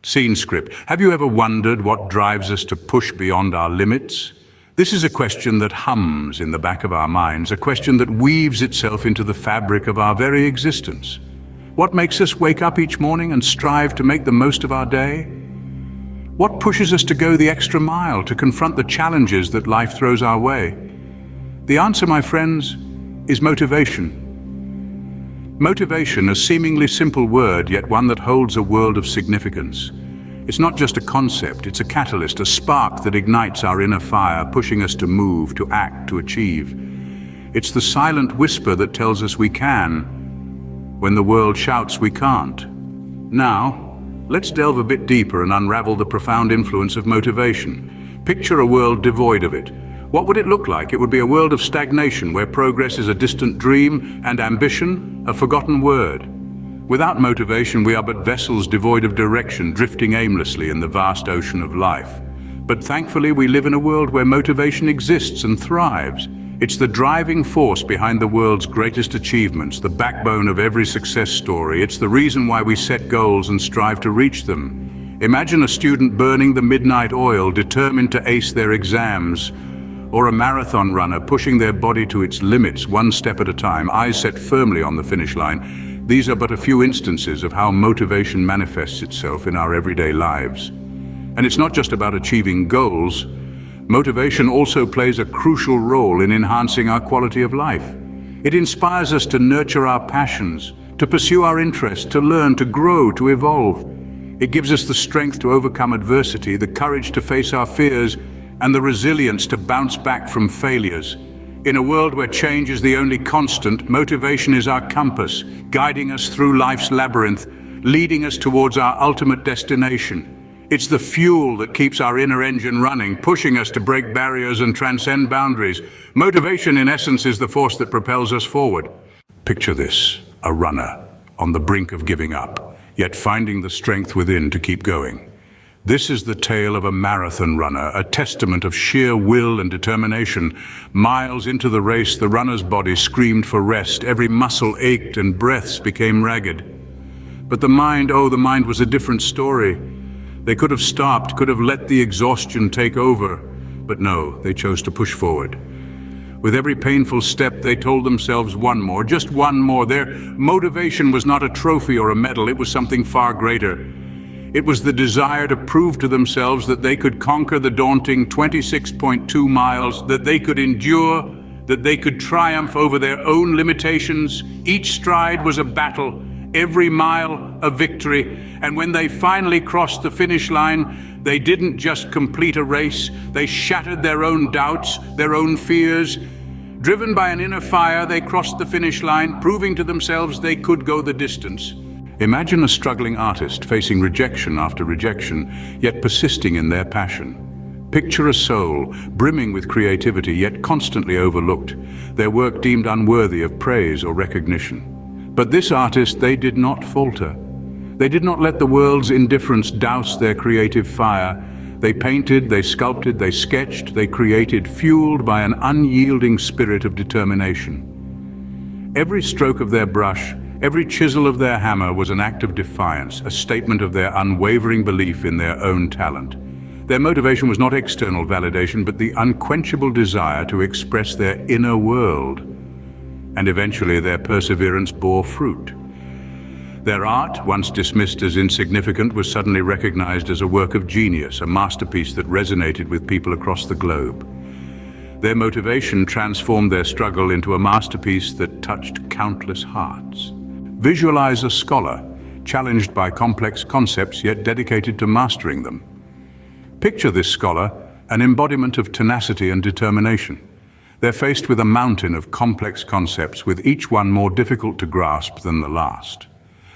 Scene script. Have you ever wondered what drives us to push beyond our limits? This is a question that hums in the back of our minds, a question that weaves itself into the fabric of our very existence. What makes us wake up each morning and strive to make the most of our day? What pushes us to go the extra mile, to confront the challenges that life throws our way? The answer, my friends, is motivation. Motivation, a seemingly simple word, yet one that holds a world of significance. It's not just a concept, it's a catalyst, a spark that ignites our inner fire, pushing us to move, to act, to achieve. It's the silent whisper that tells us we can, when the world shouts we can't. Now, let's delve a bit deeper and unravel the profound influence of motivation. Picture a world devoid of it. What would it look like? It would be a world of stagnation, where progress is a distant dream and ambition a forgotten word. Without motivation, we are but vessels devoid of direction, drifting aimlessly in the vast ocean of life. But thankfully, we live in a world where motivation exists and thrives. It's the driving force behind the world's greatest achievements, the backbone of every success story. It's the reason why we set goals and strive to reach them. Imagine a student burning the midnight oil, determined to ace their exams, or a marathon runner pushing their body to its limits, one step at a time, eyes set firmly on the finish line. These are but a few instances of how motivation manifests itself in our everyday lives. And it's not just about achieving goals. Motivation also plays a crucial role in enhancing our quality of life. It inspires us to nurture our passions, to pursue our interests, to learn, to grow, to evolve. It gives us the strength to overcome adversity, the courage to face our fears, and the resilience to bounce back from failures. In a world where change is the only constant, motivation is our compass, guiding us through life's labyrinth, leading us towards our ultimate destination. It's the fuel that keeps our inner engine running, pushing us to break barriers and transcend boundaries. Motivation, in essence, is the force that propels us forward. Picture this, a runner on the brink of giving up, yet finding the strength within to keep going. This is the tale of a marathon runner, a testament of sheer will and determination. Miles into the race, the runner's body screamed for rest. Every muscle ached and breaths became ragged. But the mind was a different story. They could have stopped, could have let the exhaustion take over. But no, they chose to push forward. With every painful step, they told themselves one more, just one more. Their motivation was not a trophy or a medal, it was something far greater. It was the desire to prove to themselves that they could conquer the daunting 26.2 miles, that they could endure, that they could triumph over their own limitations. Each stride was a battle, every mile a victory. And when they finally crossed the finish line, they didn't just complete a race, they shattered their own doubts, their own fears. Driven by an inner fire, they crossed the finish line, proving to themselves they could go the distance. Imagine a struggling artist facing rejection after rejection, yet persisting in their passion. Picture a soul brimming with creativity, yet constantly overlooked, their work deemed unworthy of praise or recognition. But this artist, they did not falter. They did not let the world's indifference douse their creative fire. They painted, they sculpted, they sketched, they created, fueled by an unyielding spirit of determination. Every stroke of their brush, every chisel of their hammer was an act of defiance, a statement of their unwavering belief in their own talent. Their motivation was not external validation, but the unquenchable desire to express their inner world. And eventually their perseverance bore fruit. Their art, once dismissed as insignificant, was suddenly recognized as a work of genius, a masterpiece that resonated with people across the globe. Their motivation transformed their struggle into a masterpiece that touched countless hearts. Visualize a scholar, challenged by complex concepts yet dedicated to mastering them. Picture this scholar, an embodiment of tenacity and determination. They're faced with a mountain of complex concepts, with each one more difficult to grasp than the last.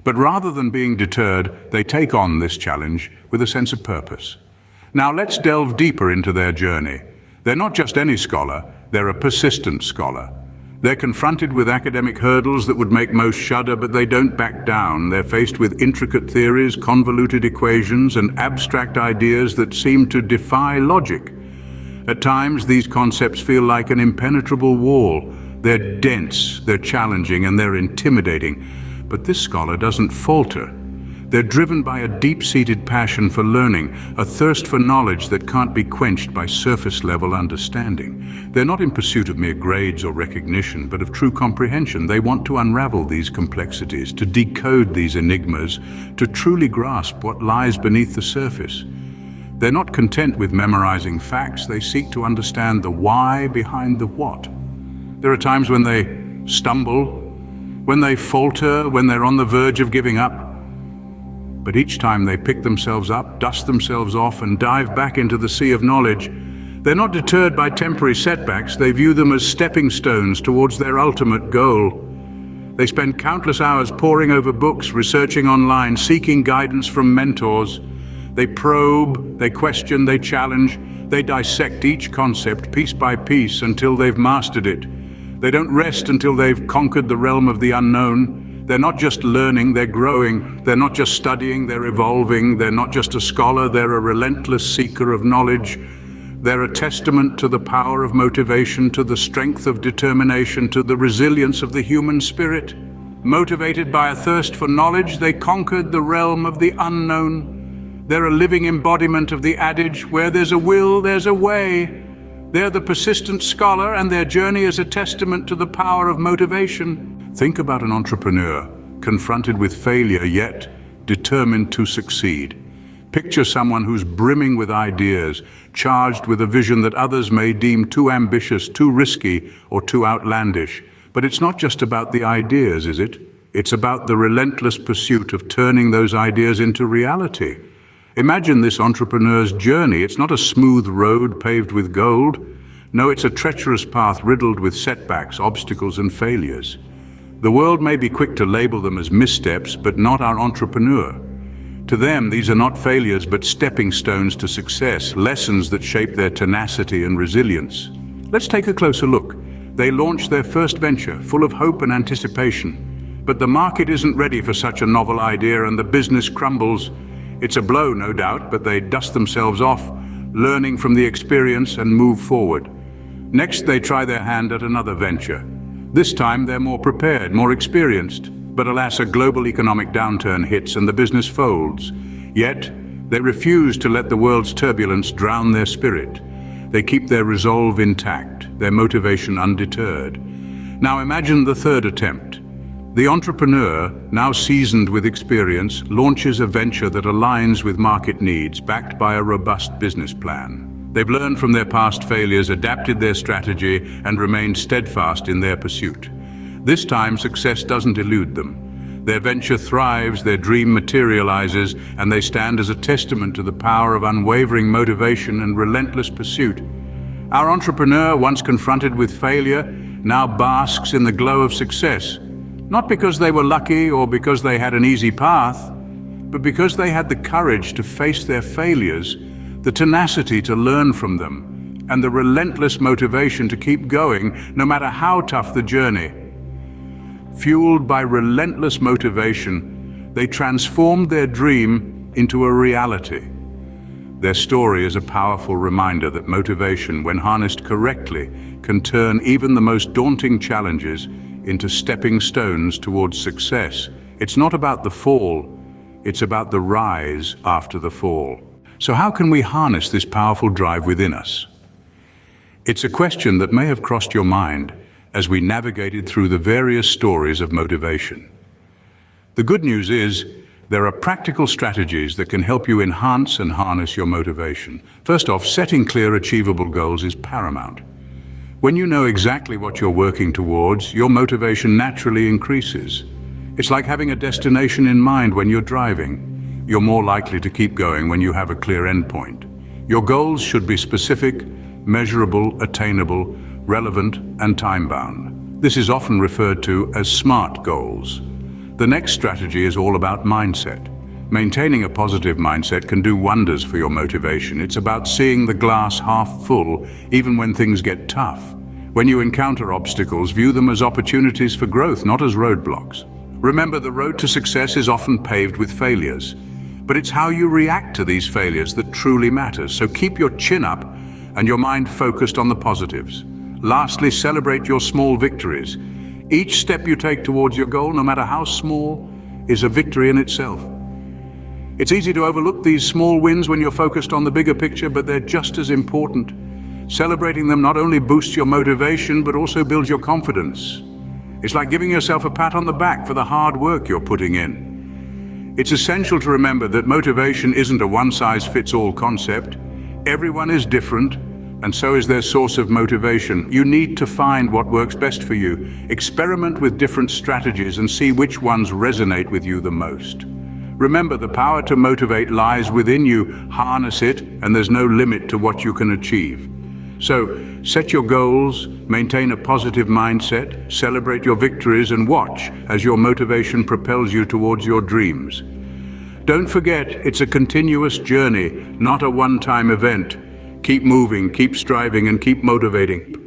But rather than being deterred, they take on this challenge with a sense of purpose. Now let's delve deeper into their journey. They're not just any scholar, they're a persistent scholar. They're confronted with academic hurdles that would make most shudder, but they don't back down. They're faced with intricate theories, convoluted equations, and abstract ideas that seem to defy logic. At times, these concepts feel like an impenetrable wall. They're dense, they're challenging, and they're intimidating. But this scholar doesn't falter. They're driven by a deep-seated passion for learning, a thirst for knowledge that can't be quenched by surface-level understanding. They're not in pursuit of mere grades or recognition, but of true comprehension. They want to unravel these complexities, to decode these enigmas, to truly grasp what lies beneath the surface. They're not content with memorizing facts. They seek to understand the why behind the what. There are times when they stumble, when they falter, when they're on the verge of giving up. But each time they pick themselves up, dust themselves off, and dive back into the sea of knowledge, they're not deterred by temporary setbacks. They view them as stepping stones towards their ultimate goal. They spend countless hours poring over books, researching online, seeking guidance from mentors. They probe, they question, they challenge, they dissect each concept piece by piece until they've mastered it. They don't rest until they've conquered the realm of the unknown. They're not just learning, they're growing. They're not just studying, they're evolving. They're not just a scholar, they're a relentless seeker of knowledge. They're a testament to the power of motivation, to the strength of determination, to the resilience of the human spirit. Motivated by a thirst for knowledge, they conquered the realm of the unknown. They're a living embodiment of the adage, where there's a will, there's a way. They're the persistent scholar, and their journey is a testament to the power of motivation. Think about an entrepreneur, confronted with failure yet determined to succeed. Picture someone who's brimming with ideas, charged with a vision that others may deem too ambitious, too risky, or too outlandish. But it's not just about the ideas, is it? It's about the relentless pursuit of turning those ideas into reality. Imagine this entrepreneur's journey. It's not a smooth road paved with gold. No, it's a treacherous path riddled with setbacks, obstacles, and failures. The world may be quick to label them as missteps, but not our entrepreneur. To them, these are not failures, but stepping stones to success, lessons that shape their tenacity and resilience. Let's take a closer look. They launch their first venture, full of hope and anticipation. But the market isn't ready for such a novel idea, and the business crumbles. It's a blow, no doubt, but they dust themselves off, learning from the experience, and move forward. Next, they try their hand at another venture. This time, they're more prepared, more experienced. But alas, a global economic downturn hits and the business folds. Yet, they refuse to let the world's turbulence drown their spirit. They keep their resolve intact, their motivation undeterred. Now imagine the third attempt. The entrepreneur, now seasoned with experience, launches a venture that aligns with market needs, backed by a robust business plan. They've learned from their past failures, adapted their strategy, and remained steadfast in their pursuit. This time, success doesn't elude them. Their venture thrives, their dream materializes, and they stand as a testament to the power of unwavering motivation and relentless pursuit. Our entrepreneur, once confronted with failure, now basks in the glow of success. Not because they were lucky or because they had an easy path, but because they had the courage to face their failures, the tenacity to learn from them, and the relentless motivation to keep going no matter how tough the journey. Fueled by relentless motivation, they transformed their dream into a reality. Their story is a powerful reminder that motivation, when harnessed correctly, can turn even the most daunting challenges into stepping stones towards success. It's not about the fall, it's about the rise after the fall. So how can we harness this powerful drive within us? It's a question that may have crossed your mind as we navigated through the various stories of motivation. The good news is, there are practical strategies that can help you enhance and harness your motivation. First off, setting clear, achievable goals is paramount. When you know exactly what you're working towards, your motivation naturally increases. It's like having a destination in mind when you're driving. You're more likely to keep going when you have a clear endpoint. Your goals should be specific, measurable, attainable, relevant, and time-bound. This is often referred to as SMART goals. The next strategy is all about mindset. Maintaining a positive mindset can do wonders for your motivation. It's about seeing the glass half full, even when things get tough. When you encounter obstacles, view them as opportunities for growth, not as roadblocks. Remember, the road to success is often paved with failures. But it's how you react to these failures that truly matters. So keep your chin up and your mind focused on the positives. Lastly, celebrate your small victories. Each step you take towards your goal, no matter how small, is a victory in itself. It's easy to overlook these small wins when you're focused on the bigger picture, but they're just as important. Celebrating them not only boosts your motivation, but also builds your confidence. It's like giving yourself a pat on the back for the hard work you're putting in. It's essential to remember that motivation isn't a one-size-fits-all concept. Everyone is different, and so is their source of motivation. You need to find what works best for you. Experiment with different strategies and see which ones resonate with you the most. Remember, the power to motivate lies within you. Harness it, and there's no limit to what you can achieve. So, set your goals, maintain a positive mindset, celebrate your victories, and watch as your motivation propels you towards your dreams. Don't forget, it's a continuous journey, not a one-time event. Keep moving, keep striving, and keep motivating.